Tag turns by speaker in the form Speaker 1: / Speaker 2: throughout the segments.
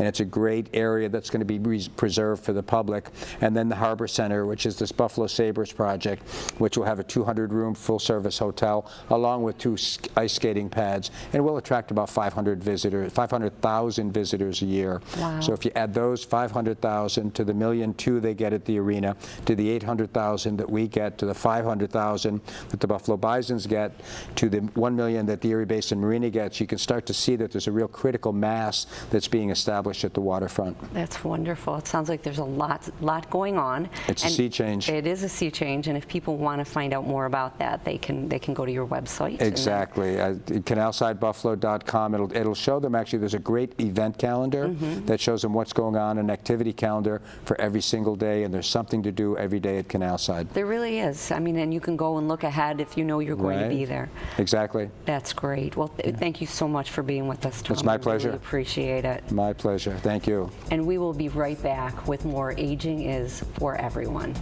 Speaker 1: and it's a great area that's going to be preserved for the public. And then the Harbor Center, which is this Buffalo Sabres project, which will have a 200-room full-service hotel along with 2 ice skating pads, and will attract about 500,000 visitors a year.
Speaker 2: Wow.
Speaker 1: So if you add those 500,000 to the 1.2 million they get at the arena, to the 800,000 that we get, to the 500,000 that the Buffalo Bisons get, to the 1 million that the Erie Basin Marina gets, you can start to see that there's a real critical mass that's being established at the waterfront.
Speaker 2: That's wonderful. It sounds like there's a lot going on.
Speaker 1: It's a sea change.
Speaker 2: It is a sea change, and if people want to find out more about that, they can go to your website.
Speaker 1: Exactly. Canalsidebuffalo.com. It'll show them, actually, there's a great event calendar that shows them what's going on, an activity calendar for every single day, and there's something to do every day at Canalside.
Speaker 2: There really is. I mean, and you can go and look ahead if you know you're going to be there.
Speaker 1: Exactly.
Speaker 2: That's great. Well, thank you so much for being with us, Tom.
Speaker 1: It's my pleasure.
Speaker 2: I really appreciate it.
Speaker 1: My pleasure. Thank you.
Speaker 2: And we will be right back with more Aging is for Everyone.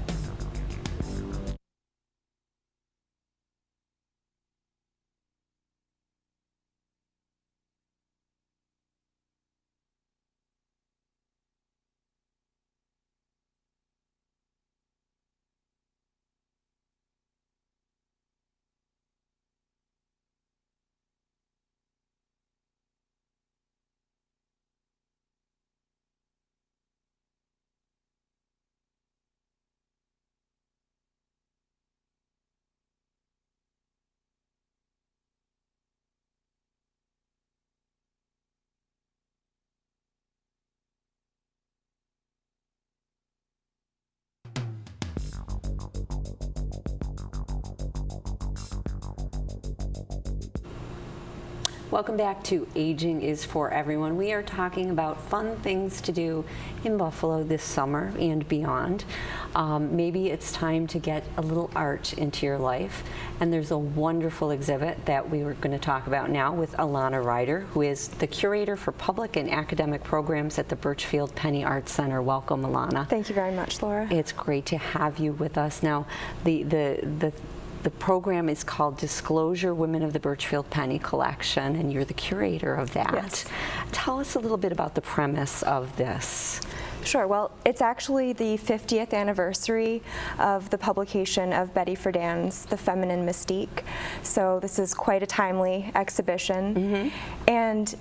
Speaker 2: Welcome back to Aging is for Everyone. We are talking about fun things to do in Buffalo this summer and beyond. Maybe it's time to get a little art into your life. And there's a wonderful exhibit that we were going to talk about now with Alana Ryder, who is the Curator for Public and Academic Programs at the Burchfield Penney Art Center. Welcome, Alana.
Speaker 3: Thank you very much, Laura.
Speaker 2: It's great to have you with us. Now, the program is called Disclosure Women of the Burchfield Penney Collection, and you're the curator of that.
Speaker 3: Yes.
Speaker 2: Tell us a little bit about the premise of this.
Speaker 3: Sure. Well, it's actually the 50th anniversary of the publication of Betty Friedan's The Feminine Mystique. So this is quite a timely exhibition. And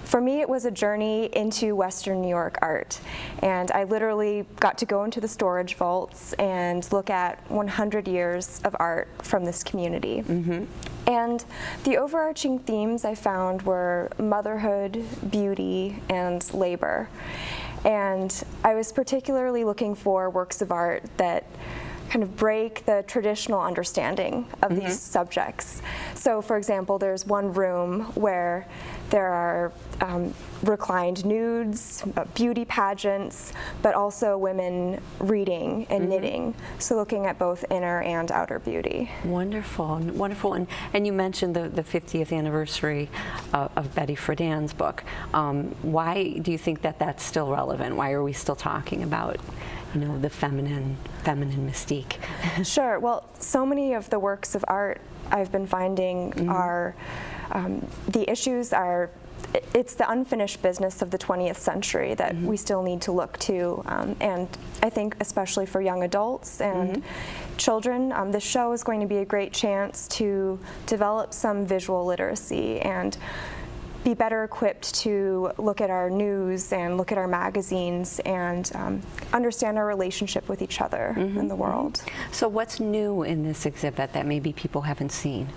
Speaker 3: for me, it was a journey into Western New York art, and I literally got to go into the storage vaults and look at 100 years of art from this community. And the overarching themes I found were motherhood, beauty, and labor. And I was particularly looking for works of art that kind of break the traditional understanding of these subjects. So, for example, there's one room where there are reclined nudes, beauty pageants, but also women reading and knitting. So looking at both inner and outer beauty.
Speaker 2: Wonderful, wonderful. And you mentioned the 50th anniversary of Betty Friedan's book. Why do you think that that's still relevant? Why are we still talking about, you know, the feminine mystique?
Speaker 3: Sure. Well, so many of the works of art I've been finding are, the issues are, it's the unfinished business of the 20th century that we still need to look to. And I think especially for young adults and children, this show is going to be a great chance to develop some visual literacy and be better equipped to look at our news and look at our magazines and understand our relationship with each other in the world.
Speaker 2: So what's new in this exhibit that maybe people haven't seen?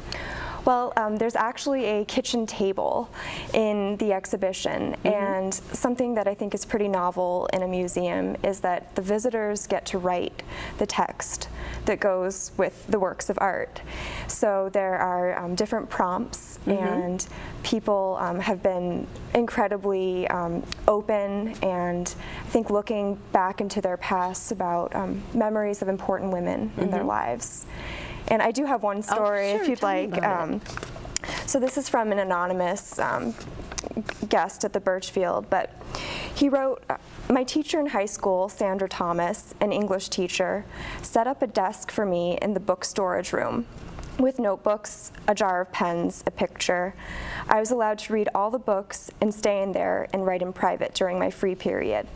Speaker 3: Well, there's actually a kitchen table in the exhibition, and something that I think is pretty novel in a museum is that the visitors get to write the text that goes with the works of art. So there are different prompts, and people have been incredibly open and I think looking back into their past about memories of important women in their lives. And I do have one story if you'd like. So this is from an anonymous guest at the Burchfield, but he wrote, "My teacher in high school, Sandra Thomas, an English teacher, set up a desk for me in the book storage room. with notebooks, a jar of pens, a picture. I was allowed to read all the books and stay in there and write in private during my free period.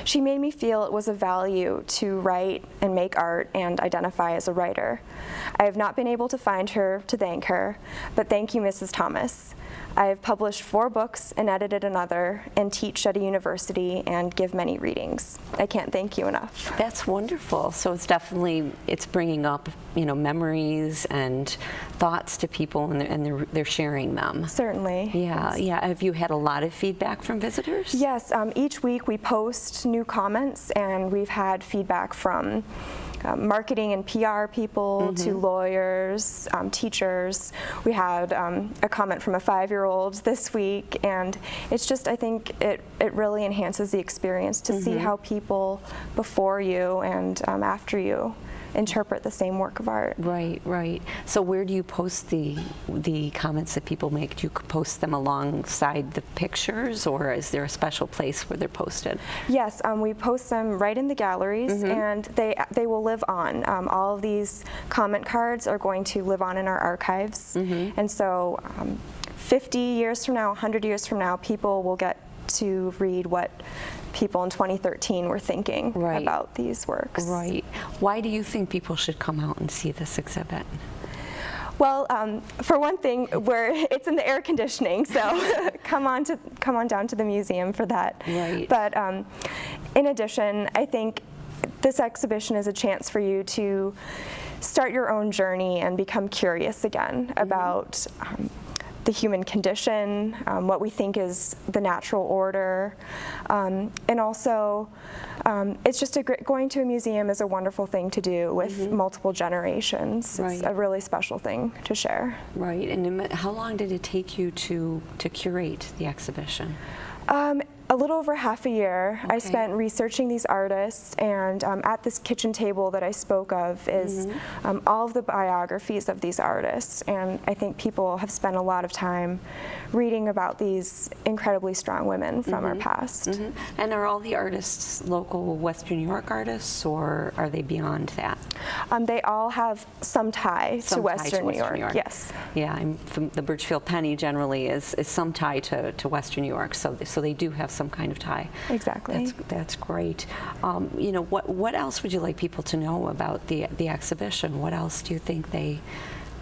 Speaker 3: She made me feel it was of value to write and make art and identify as a writer. I have not been able to find her to thank her, but thank you, Mrs. Thomas. I have published 4 books and edited another and teach at a university and give many readings. I can't thank you enough.
Speaker 2: That's wonderful. So it's definitely, it's bringing up, you know, memories and thoughts to people, and they're sharing them.
Speaker 3: Certainly.
Speaker 2: Yeah, yeah. Have you had a lot of feedback from visitors?
Speaker 3: Yes, each week we post new comments, and we've had feedback from marketing and PR people to lawyers, teachers. We had a comment from a 5-year-old this week, and it's just, I think it really enhances the experience to see how people before you and after you interpret the same work of art.
Speaker 2: Right, right. So where do you post the comments that people make? Do you post them alongside the pictures, or is there a special place where they're posted?
Speaker 3: Yes, we post them right in the galleries, and they will live on. All of these comment cards are going to live on in our archives, and so 50 years from now, 100 years from now, people will get to read what people in 2013 were thinking about these works.
Speaker 2: Right. Why do you think people should come out and see this exhibit?
Speaker 3: Well, for one thing, it's in the air conditioning, so come on down to the museum for that.
Speaker 2: Right.
Speaker 3: But in addition, I think this exhibition is a chance for you to start your own journey and become curious again about the human condition, what we think is the natural order, and also it's just going to a museum is a wonderful thing to do with multiple generations. It's a really special thing to share.
Speaker 2: Right. And how long did it take you to curate the exhibition?
Speaker 3: A little over half a year. I spent researching these artists, and at this kitchen table that I spoke of is all of the biographies of these artists, and I think people have spent a lot of time reading about these incredibly strong women from our past.
Speaker 2: And are all the artists local Western New York artists, or are they beyond that?
Speaker 3: They all have some tie to Western New York. Yes.
Speaker 2: Yeah, I'm from the Burchfield Penney generally is some tie to Western New York, so they do have some kind of tie.
Speaker 3: Exactly.
Speaker 2: That's great. You know, what else would you like people to know about the exhibition? What else do you think they,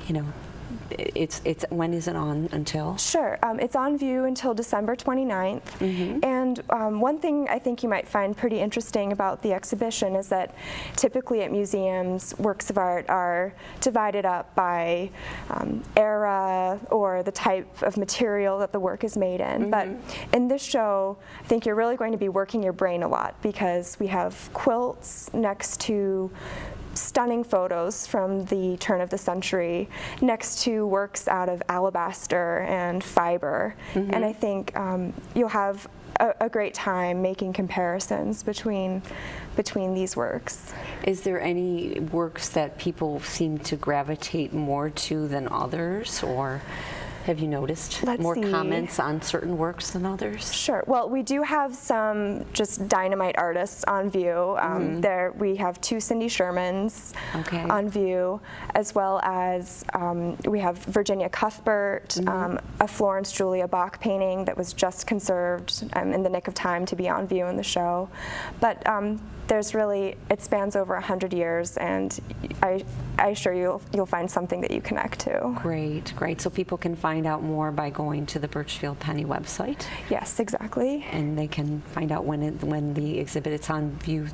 Speaker 2: you know, it's when is it on until? Sure.
Speaker 3: It's on view until December 29th. And one thing I think you might find pretty interesting about the exhibition is that typically at museums, works of art are divided up by era or the type of material that the work is made in. But in this show, I think you're really going to be working your brain a lot, because we have quilts next to stunning photos from the turn of the century, next to works out of alabaster and fiber. And I think you'll have a great time making comparisons between these works.
Speaker 2: Is there any works that people seem to gravitate more to than others, or have you noticed more comments on certain works than others?
Speaker 3: Sure. Well, we do have some just dynamite artists on view. There we have 2 Cindy Shermans on view, as well as we have Virginia Cuthbert, a Florence Julia Bach painting that was just conserved in the nick of time to be on view in the show. But there's really, it spans over 100 years, and I assure you'll find something that you connect to.
Speaker 2: Great, great. So people can find out more by going to the Burchfield Penney website?
Speaker 3: Yes, exactly.
Speaker 2: And they can find out when the exhibit is on view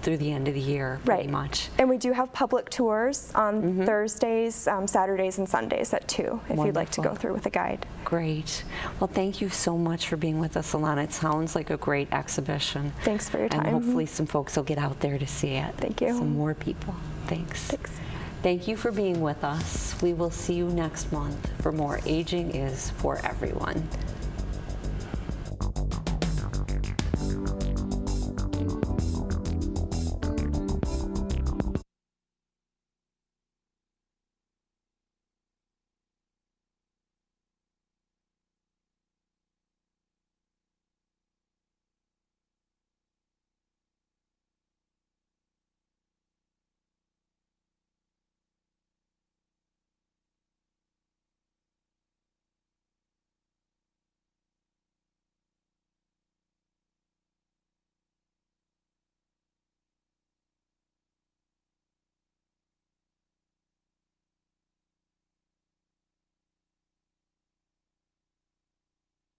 Speaker 2: through the end of the year, pretty much.
Speaker 3: And we do have public tours on Thursdays, Saturdays, and Sundays at 2, if you'd like to go through with a guide.
Speaker 2: Great. Well, thank you so much for being with us, Alana. It sounds like a great exhibition.
Speaker 3: Thanks for your time.
Speaker 2: And hopefully some folks will get out there to see it.
Speaker 3: Thank you.
Speaker 2: Some more people. Thanks.
Speaker 3: Thanks.
Speaker 2: Thank you for being with us. We will see you next month for more Aging is for Everyone.